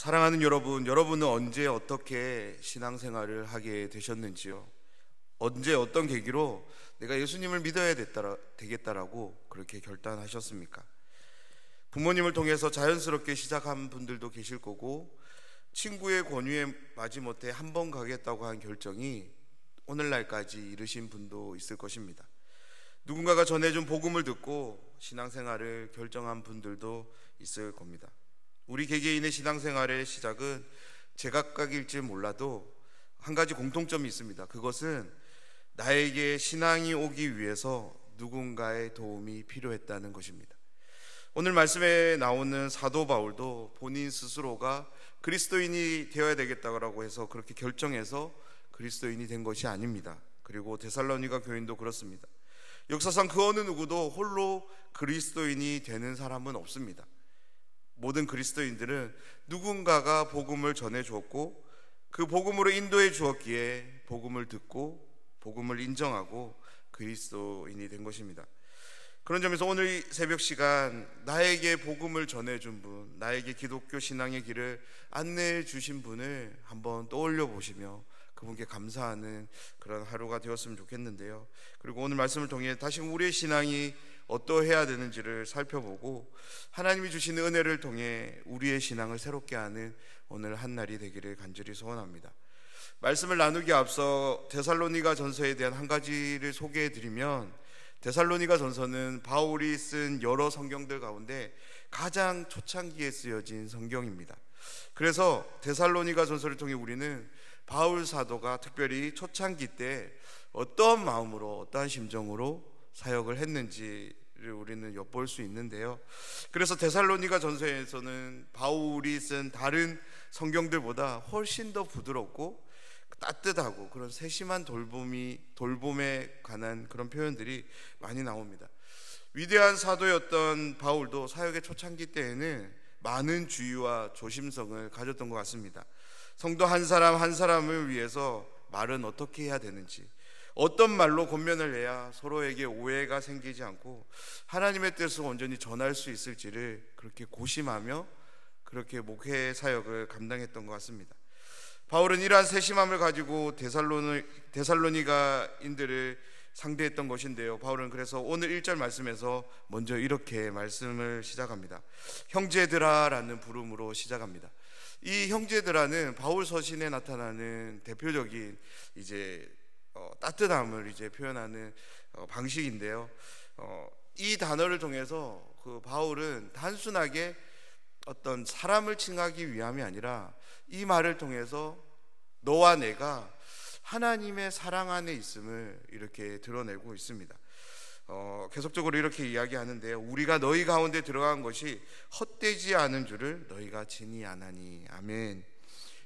사랑하는 여러분, 여러분은 언제 어떻게 신앙생활을 하게 되셨는지요? 언제 어떤 계기로 내가 예수님을 믿어야 되겠다라고 그렇게 결단하셨습니까? 부모님을 통해서 자연스럽게 시작한 분들도 계실 거고, 친구의 권유에 마지못해 한 번 가겠다고 한 결정이 오늘날까지 이르신 분도 있을 것입니다. 누군가가 전해준 복음을 듣고 신앙생활을 결정한 분들도 있을 겁니다. 우리 개개인의 신앙생활의 시작은 제각각일지 몰라도 한 가지 공통점이 있습니다. 그것은 나에게 신앙이 오기 위해서 누군가의 도움이 필요했다는 것입니다. 오늘 말씀에 나오는 사도 바울도 본인 스스로가 그리스도인이 되어야 되겠다고 해서 그렇게 결정해서 그리스도인이 된 것이 아닙니다. 그리고 데살로니가 교인도 그렇습니다. 역사상 그 어느 누구도 홀로 그리스도인이 되는 사람은 없습니다. 모든 그리스도인들은 누군가가 복음을 전해 주었고, 그 복음으로 인도해 주었기에 복음을 듣고 복음을 인정하고 그리스도인이 된 것입니다. 그런 점에서 오늘 이 새벽 시간 나에게 복음을 전해준 분, 나에게 기독교 신앙의 길을 안내해 주신 분을 한번 떠올려 보시며 그분께 감사하는 그런 하루가 되었으면 좋겠는데요. 그리고 오늘 말씀을 통해 다시 우리의 신앙이 어떠해야 되는지를 살펴보고 하나님이 주시는 은혜를 통해 우리의 신앙을 새롭게 하는 오늘 한 날이 되기를 간절히 소원합니다. 말씀을 나누기 앞서 데살로니가 전서에 대한 한 가지를 소개해 드리면, 데살로니가 전서는 바울이 쓴 여러 성경들 가운데 가장 초창기에 쓰여진 성경입니다. 그래서 데살로니가 전서를 통해 우리는 바울 사도가 특별히 초창기 때 어떤 마음으로 어떠한 심정으로 사역을 했는지를 우리는 엿볼 수 있는데요. 그래서 데살로니가 전서에서는 바울이 쓴 다른 성경들보다 훨씬 더 부드럽고 따뜻하고 그런 세심한 돌봄에 관한 그런 표현들이 많이 나옵니다. 위대한 사도였던 바울도 사역의 초창기 때에는 많은 주의와 조심성을 가졌던 것 같습니다. 성도 한 사람 한 사람을 위해서 말은 어떻게 해야 되는지, 어떤 말로 권면을 해야 서로에게 오해가 생기지 않고 하나님의 뜻을 온전히 전할 수 있을지를 그렇게 고심하며 그렇게 목회 사역을 감당했던 것 같습니다. 바울은 이러한 세심함을 가지고 데살로니가인들을 상대했던 것인데요. 바울은 그래서 오늘 1절 말씀에서 먼저 이렇게 말씀을 시작합니다. 형제들아라는 부름으로 시작합니다. 이 형제들아는 바울 서신에 나타나는 대표적인 따뜻함을 표현하는 방식인데요. 이 단어를 통해서 그 바울은 단순하게 어떤 사람을 칭하기 위함이 아니라 이 말을 통해서 너와 내가 하나님의 사랑 안에 있음을 이렇게 드러내고 있습니다. 계속적으로 이렇게 이야기하는데요. 우리가 너희 가운데 들어간 것이 헛되지 않은 줄을 너희가 친히 아나니. 아멘.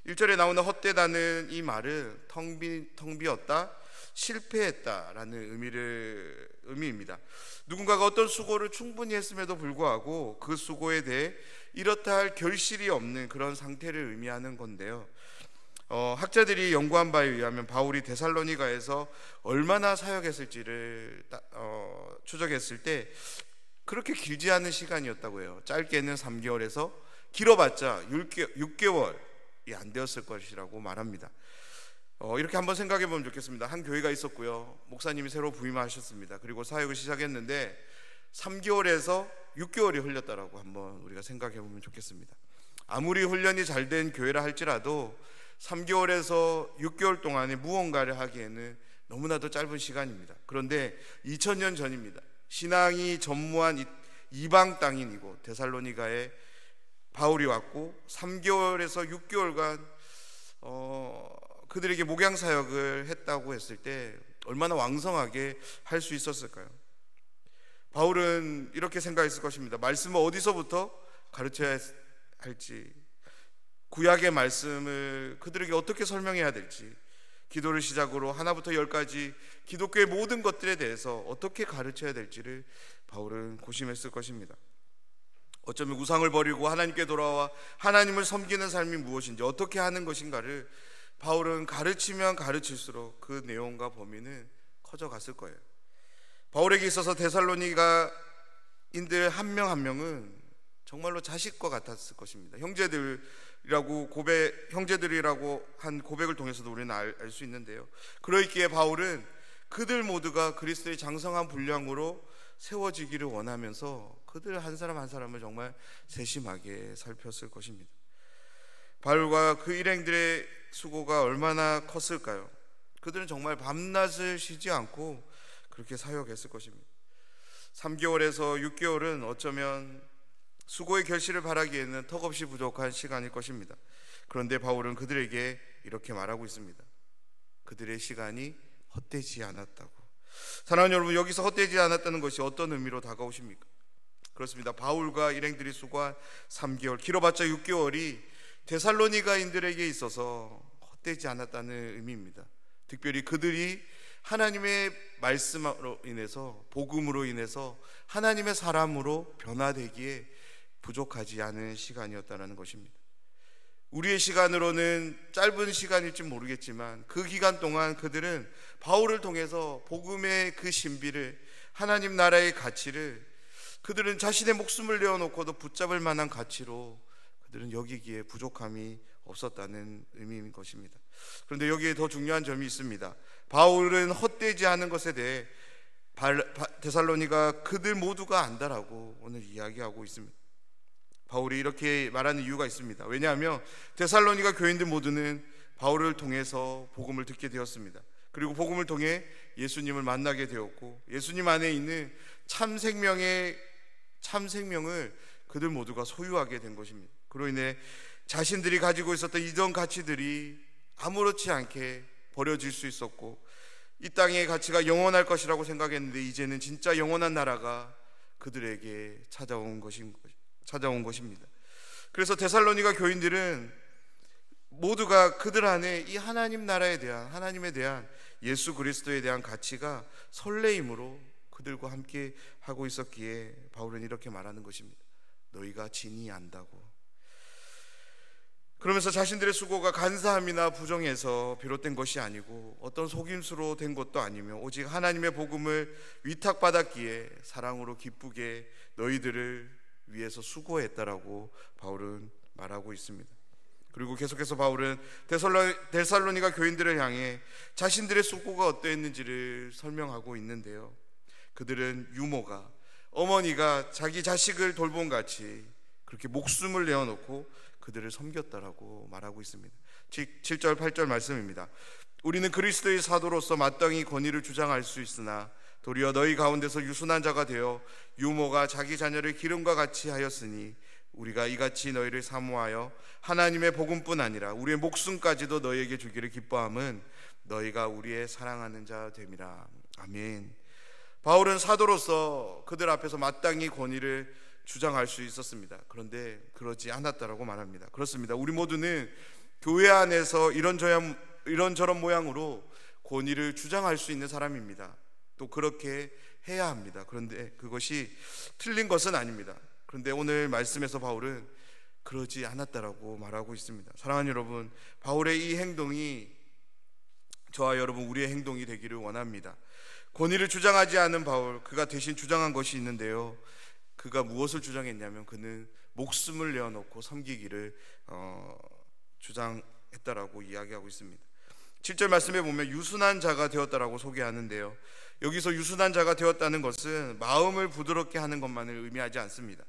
1절에 나오는 헛되다는 이 말은 텅 비었다, 실패했다라는 의미입니다. 누군가가 어떤 수고를 충분히 했음에도 불구하고 그 수고에 대해 이렇다 할 결실이 없는 그런 상태를 의미하는 건데요. 학자들이 연구한 바에 의하면 바울이 데살로니가에서 얼마나 사역했을지를 추적했을 때 그렇게 길지 않은 시간이었다고 해요. 짧게는 3개월에서 길어봤자 6개월이 안 되었을 것이라고 말합니다. 이렇게 한번 생각해 보면 좋겠습니다. 한 교회가 있었고요. 목사님이 새로 부임하셨습니다. 그리고 사역을 시작했는데 3개월에서 6개월이 흘렸다라고 한번 우리가 생각해 보면 좋겠습니다. 아무리 훈련이 잘 된 교회라 할지라도 3개월에서 6개월 동안에 무언가를 하기에는 너무나도 짧은 시간입니다. 그런데 2000년 전입니다. 신앙이 전무한 이방 땅인이고 데살로니가에 바울이 왔고 3개월에서 6개월간 그들에게 목양 사역을 했다고 했을 때 얼마나 왕성하게 할 수 있었을까요? 바울은 이렇게 생각했을 것입니다. 말씀을 어디서부터 가르쳐야 할지, 구약의 말씀을 그들에게 어떻게 설명해야 될지, 기도를 시작으로 하나부터 10까지 기독교의 모든 것들에 대해서 어떻게 가르쳐야 될지를 바울은 고심했을 것입니다. 어쩌면 우상을 버리고 하나님께 돌아와 하나님을 섬기는 삶이 무엇인지, 어떻게 하는 것인가를 바울은 가르치면 가르칠수록 그 내용과 범위는 커져갔을 거예요. 바울에게 있어서 데살로니가인들 한 명 한 명은 정말로 자식과 같았을 것입니다. 형제들이라고 한 고백을 통해서도 우리는 알 수 있는데요. 그러기에 바울은 그들 모두가 그리스도의 장성한 분량으로 세워지기를 원하면서 그들 한 사람 한 사람을 정말 세심하게 살폈을 것입니다. 바울과 그 일행들의 수고가 얼마나 컸을까요? 그들은 정말 밤낮을 쉬지 않고 그렇게 사역했을 것입니다. 3개월에서 6개월은 어쩌면 수고의 결실을 바라기에는 턱없이 부족한 시간일 것입니다. 그런데 바울은 그들에게 이렇게 말하고 있습니다. 그들의 시간이 헛되지 않았다고. 사랑하는 여러분, 여기서 헛되지 않았다는 것이 어떤 의미로 다가오십니까? 그렇습니다. 바울과 일행들이 수고한 3개월, 길어봤자 6개월이 데살로니가인들에게 있어서 헛되지 않았다는 의미입니다. 특별히 그들이 하나님의 말씀으로 인해서, 복음으로 인해서 하나님의 사람으로 변화되기에 부족하지 않은 시간이었다는 것입니다. 우리의 시간으로는 짧은 시간일지 모르겠지만 그 기간 동안 그들은 바울을 통해서 복음의 그 신비를, 하나님 나라의 가치를 그들은 자신의 목숨을 내어놓고도 붙잡을 만한 가치로 그들은 여기기에 부족함이 없었다는 의미인 것입니다. 그런데 여기에 더 중요한 점이 있습니다. 바울은 헛되지 않은 것에 대해 데살로니가 그들 모두가 안다라고 오늘 이야기하고 있습니다. 바울이 이렇게 말하는 이유가 있습니다. 왜냐하면 데살로니가 교인들 모두는 바울을 통해서 복음을 듣게 되었습니다. 그리고 복음을 통해 예수님을 만나게 되었고 예수님 안에 있는 참 생명을 그들 모두가 소유하게 된 것입니다. 그로 인해 자신들이 가지고 있었던 이전 가치들이 아무렇지 않게 버려질 수 있었고 이 땅의 가치가 영원할 것이라고 생각했는데 이제는 진짜 영원한 나라가 그들에게 찾아온 것입니다. 그래서 데살로니가 교인들은 모두가 그들 안에 이 하나님에 대한 예수 그리스도에 대한 가치가 설레임으로 그들과 함께 하고 있었기에 바울은 이렇게 말하는 것입니다. 너희가 진히 안다고. 그러면서 자신들의 수고가 간사함이나 부정에서 비롯된 것이 아니고 어떤 속임수로 된 것도 아니며 오직 하나님의 복음을 위탁받았기에 사랑으로 기쁘게 너희들을 위해서 수고했다라고 바울은 말하고 있습니다. 그리고 계속해서 바울은 데살로니가 교인들을 향해 자신들의 수고가 어떠했는지를 설명하고 있는데요. 그들은 유모가, 어머니가 자기 자식을 돌본 같이 그렇게 목숨을 내어놓고 그들을 섬겼다라고 말하고 있습니다. 7절 8절 말씀입니다. 우리는 그리스도의 사도로서 마땅히 권위를 주장할 수 있으나 도리어 너희 가운데서 유순한 자가 되어 유모가 자기 자녀를 기름과 같이 하였으니 우리가 이같이 너희를 사모하여 하나님의 복음뿐 아니라 우리의 목숨까지도 너희에게 주기를 기뻐함은 너희가 우리의 사랑하는 자 됨이라. 아멘. 바울은 사도로서 그들 앞에서 마땅히 권위를 주장할 수 있었습니다. 그런데 그러지 않았다라고 말합니다. 그렇습니다. 우리 모두는 교회 안에서 이런저런 모양으로 권위를 주장할 수 있는 사람입니다. 또 그렇게 해야 합니다. 그런데 그것이 틀린 것은 아닙니다. 그런데 오늘 말씀에서 바울은 그러지 않았다라고 말하고 있습니다. 사랑하는 여러분, 바울의 이 행동이 저와 여러분 우리의 행동이 되기를 원합니다. 권위를 주장하지 않은 바울, 그가 대신 주장한 것이 있는데요. 그가 무엇을 주장했냐면 그는 목숨을 내어놓고 섬기기를 주장했다라고 이야기하고 있습니다. 7절 말씀에 보면 유순한 자가 되었다라고 소개하는데요. 여기서 유순한 자가 되었다는 것은 마음을 부드럽게 하는 것만을 의미하지 않습니다.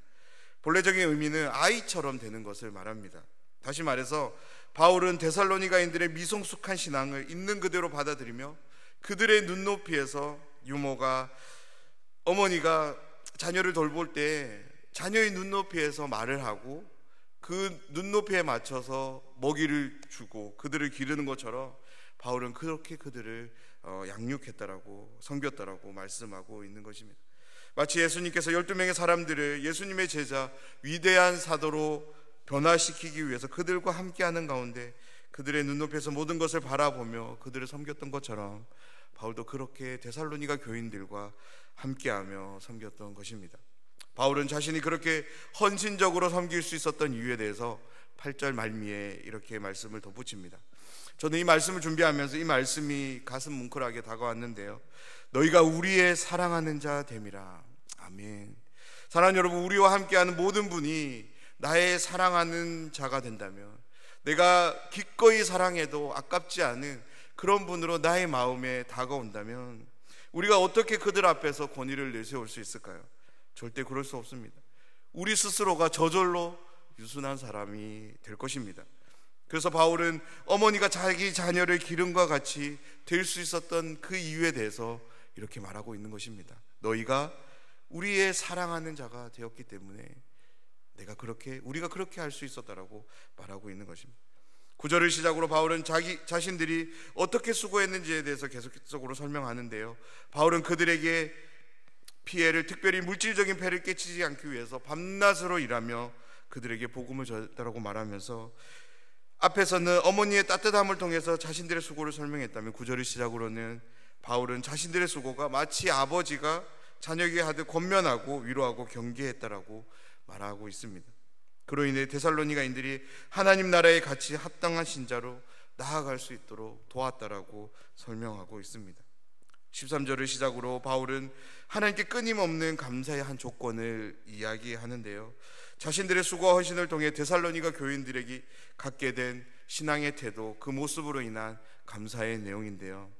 본래적인 의미는 아이처럼 되는 것을 말합니다. 다시 말해서 바울은 데살로니가인들의 미성숙한 신앙을 있는 그대로 받아들이며 그들의 눈높이에서 유모가, 어머니가 자녀를 돌볼 때 자녀의 눈높이에서 말을 하고 그 눈높이에 맞춰서 먹이를 주고 그들을 기르는 것처럼 바울은 그렇게 그들을 양육했다라고, 섬겼다라고 말씀하고 있는 것입니다. 마치 예수님께서 12명의 사람들을 예수님의 제자, 위대한 사도로 변화시키기 위해서 그들과 함께하는 가운데 그들의 눈높이에서 모든 것을 바라보며 그들을 섬겼던 것처럼 바울도 그렇게 데살로니가 교인들과 함께하며 섬겼던 것입니다. 바울은 자신이 그렇게 헌신적으로 섬길 수 있었던 이유에 대해서 8절 말미에 이렇게 말씀을 덧붙입니다. 저는 이 말씀을 준비하면서 이 말씀이 가슴 뭉클하게 다가왔는데요. 너희가 우리의 사랑하는 자 됨이라. 아멘. 사랑하는 여러분, 우리와 함께하는 모든 분이 나의 사랑하는 자가 된다면, 내가 기꺼이 사랑해도 아깝지 않은 그런 분으로 나의 마음에 다가온다면, 우리가 어떻게 그들 앞에서 권위를 내세울 수 있을까요? 절대 그럴 수 없습니다. 우리 스스로가 저절로 유순한 사람이 될 것입니다. 그래서 바울은 어머니가 자기 자녀를 기름과 같이 될 수 있었던 그 이유에 대해서 이렇게 말하고 있는 것입니다. 너희가 우리의 사랑하는 자가 되었기 때문에 우리가 그렇게 할 수 있었다라고 말하고 있는 것입니다. 9절을 시작으로 바울은 자기 자신들이 어떻게 수고했는지에 대해서 계속적으로 설명하는데요, 바울은 그들에게 피해를, 특별히 물질적인 폐를 끼치지 않기 위해서 밤낮으로 일하며 그들에게 복음을 전했다라고 말하면서, 앞에서는 어머니의 따뜻함을 통해서 자신들의 수고를 설명했다면 9절을 시작으로는 바울은 자신들의 수고가 마치 아버지가 자녀에게 하듯 권면하고 위로하고 경계했다라고 말하고 있습니다. 그로 인해 데살로니가인들이 하나님 나라에 같이 합당한 신자로 나아갈 수 있도록 도왔다라고 설명하고 있습니다. 13절을 시작으로 바울은 하나님께 끊임없는 감사의 한 조건을 이야기하는데요, 자신들의 수고와 헌신을 통해 데살로니가 교인들에게 갖게 된 신앙의 태도, 그 모습으로 인한 감사의 내용인데요,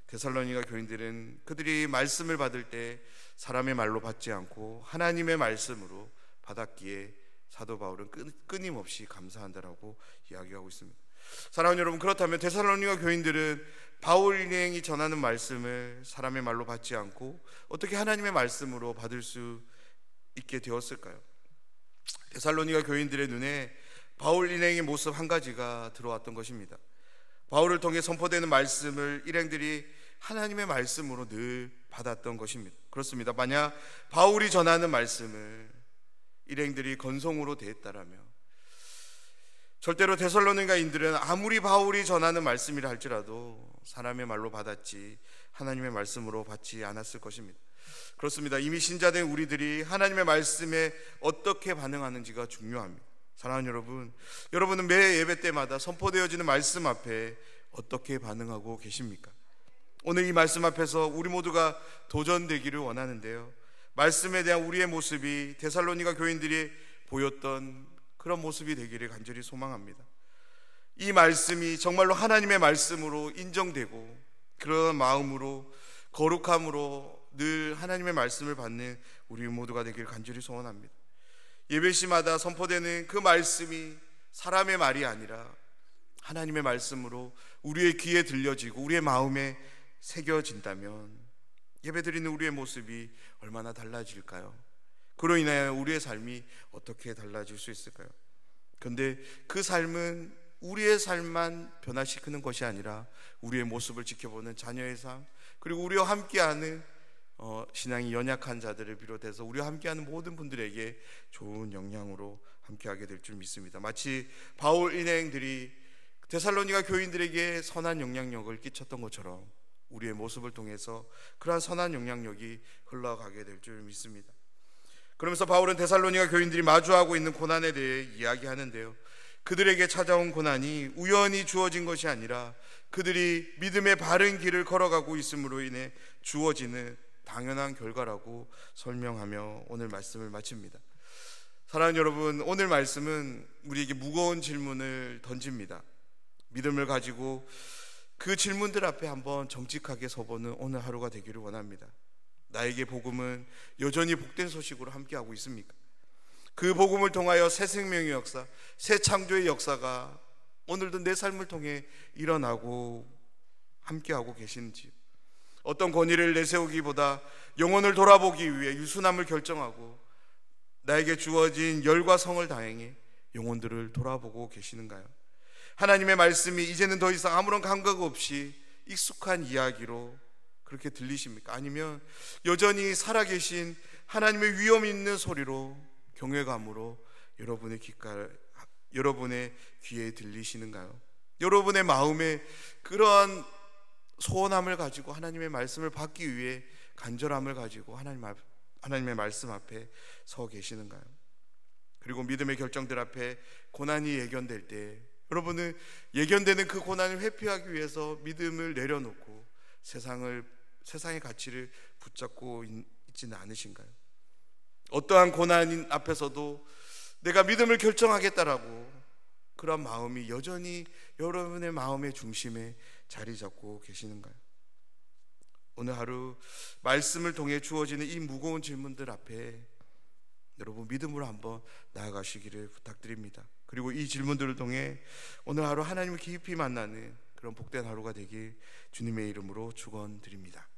데살로니가 교인들은 그들이 말씀을 받을 때 사람의 말로 받지 않고 하나님의 말씀으로 받았기에 사도 바울은 끊임없이 감사한다라고 이야기하고 있습니다. 사랑하는 여러분, 그렇다면 데살로니가 교인들은 바울 일행이 전하는 말씀을 사람의 말로 받지 않고 어떻게 하나님의 말씀으로 받을 수 있게 되었을까요? 데살로니가 교인들의 눈에 바울 일행의 모습 한 가지가 들어왔던 것입니다. 바울을 통해 선포되는 말씀을 일행들이 하나님의 말씀으로 늘 받았던 것입니다. 그렇습니다. 만약 바울이 전하는 말씀을 일행들이 건성으로 대했다라면 절대로 데살로니가인들은 아무리 바울이 전하는 말씀이라 할지라도 사람의 말로 받았지 하나님의 말씀으로 받지 않았을 것입니다. 그렇습니다. 이미 신자된 우리들이 하나님의 말씀에 어떻게 반응하는지가 중요합니다. 사랑하는 여러분, 여러분은 매 예배 때마다 선포되어지는 말씀 앞에 어떻게 반응하고 계십니까? 오늘 이 말씀 앞에서 우리 모두가 도전되기를 원하는데요, 말씀에 대한 우리의 모습이 데살로니가 교인들이 보였던 그런 모습이 되기를 간절히 소망합니다. 이 말씀이 정말로 하나님의 말씀으로 인정되고 그런 마음으로 거룩함으로 늘 하나님의 말씀을 받는 우리 모두가 되기를 간절히 소원합니다. 예배 시마다 선포되는 그 말씀이 사람의 말이 아니라 하나님의 말씀으로 우리의 귀에 들려지고 우리의 마음에 새겨진다면 예배드리는 우리의 모습이 얼마나 달라질까요? 그로 인하여 우리의 삶이 어떻게 달라질 수 있을까요? 그런데 그 삶은 우리의 삶만 변화시키는 것이 아니라 우리의 모습을 지켜보는 자녀의 삶, 그리고 우리와 함께하는 신앙이 연약한 자들을 비롯해서 우리와 함께하는 모든 분들에게 좋은 영향으로 함께하게 될 줄 믿습니다. 마치 바울 일행들이 데살로니가 교인들에게 선한 영향력을 끼쳤던 것처럼 우리의 모습을 통해서 그러한 선한 영향력이 흘러가게 될 줄 믿습니다. 그러면서 바울은 데살로니가 교인들이 마주하고 있는 고난에 대해 이야기하는데요, 그들에게 찾아온 고난이 우연히 주어진 것이 아니라 그들이 믿음의 바른 길을 걸어가고 있음으로 인해 주어지는 당연한 결과라고 설명하며 오늘 말씀을 마칩니다. 사랑하는 여러분, 오늘 말씀은 우리에게 무거운 질문을 던집니다. 믿음을 가지고 그 질문들 앞에 한번 정직하게 서보는 오늘 하루가 되기를 원합니다. 나에게 복음은 여전히 복된 소식으로 함께하고 있습니까? 그 복음을 통하여 새 생명의 역사, 새 창조의 역사가 오늘도 내 삶을 통해 일어나고 함께하고 계시는지, 어떤 권위를 내세우기보다 영혼을 돌아보기 위해 유순함을 결정하고 나에게 주어진 열과 성을 다행해 영혼들을 돌아보고 계시는가요? 하나님의 말씀이 이제는 더 이상 아무런 감각 없이 익숙한 이야기로 그렇게 들리십니까? 아니면 여전히 살아계신 하나님의 위엄 있는 소리로, 경외감으로 여러분의 귀에 들리시는가요? 여러분의 마음에 그러한 소원함을 가지고 하나님의 말씀을 받기 위해 간절함을 가지고 하나님의 말씀 앞에 서 계시는가요? 그리고 믿음의 결정들 앞에 고난이 예견될 때 여러분은 예견되는 그 고난을 회피하기 위해서 믿음을 내려놓고 세상의 가치를 붙잡고 있지는 않으신가요? 어떠한 고난 앞에서도 내가 믿음을 결정하겠다라고 그런 마음이 여전히 여러분의 마음의 중심에 자리 잡고 계시는가요? 오늘 하루 말씀을 통해 주어지는 이 무거운 질문들 앞에 여러분 믿음으로 한번 나아가시기를 부탁드립니다. 그리고 이 질문들을 통해 오늘 하루 하나님을 깊이 만나는 그런 복된 하루가 되길 주님의 이름으로 축원드립니다.